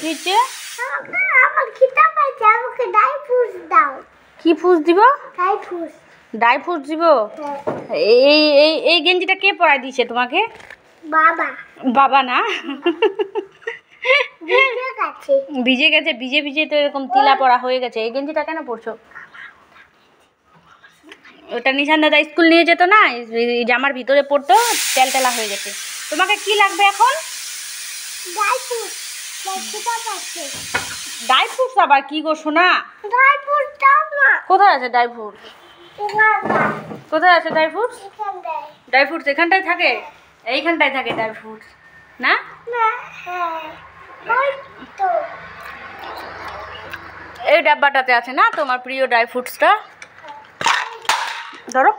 নিচ্ছে? আমার খিদা পাইছে, আমাকে ড্রাই ফ্রুটস দাও। কি ফ্রুটস দিব? Dry fruits. ড্রাই ফ্রুটস দিব? এই এই এই গেঞ্জিটা কে পরাই দিয়েছে তোমাকে? বাবা। বাবা না, ভিজে গেছে। ভিজে গেছে, ভিজে ভিজে তো এরকম তিলা পড়া হয়ে গেছে। এই গেঞ্জিটা কেন পরছো? ওটা নিশান দাদা স্কুল নিয়ে যেত না, এই জামার ভিতরে পড়তো, তেলতেলা হয়ে গেছে। তোমাকে কি লাগবে এখন? Dry fruits. খিদা পাইছে। ড্রাই ফ্রুটস আবার কি গো সোনা? ড্রাই ফ্রুটস দাও না। কোথায় আছে ড্রাই ফ্রুটস? এখানটা। কোথায় আছে ড্রাই ফ্রুটস? এখানটায়। ড্রাই ফ্রুটস এখানটায় থাকে? এইখানটায় থাকে ড্রাই ফ্রুটস না? না, হ্যাঁ। ওই তো। এই ডাব্বাটাতে আছে না তোমার প্রিয় ড্রাই ফ্রুটসটা? ধরো।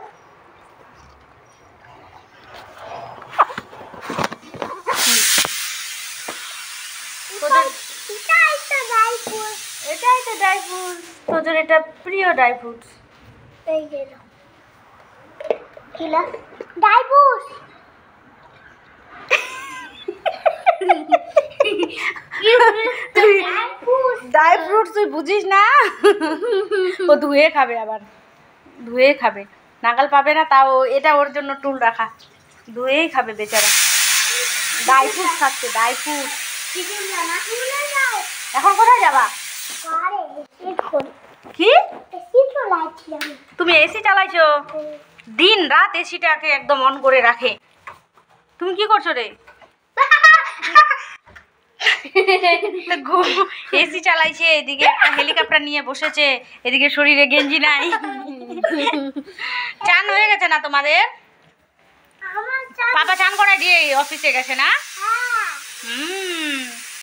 এটাই তো ড্রাই ফ্রুটস। এটাই তো ড্রাই ফ্রুটস, তোদের এটা প্রিয় ড্রাই ফ্রুটস। এই যে নাও। কিলা? Dry fruits. ড্রাই ফ্রুটস তুই বুঝিস না? ও ধুয়ে খাবে, আবার ধুয়ে খাবে, নাগাল পাবে না, তাও এটা ওর জন্য টুল রাখা, ধুয়েই খাবে বেচারা। ড্রাই ফ্রুটস খাচ্ছে, ড্রাই ফ্রুটস। এখন কোথায় যাবা? কি তুমি এসি চালাইছো? দিন রাত এসিটাকে একদম অন করে রাখে। তুমি কি করছো রে? এসি চালাইছে, এদিকে একটা হেলিকপ্টার নিয়ে বসেছে, এদিকে শরীরে গেঞ্জি নাই। চান হয়ে গেছে না তোমাদের? পাপা চান করাই দিয়ে অফিসে গেছে না?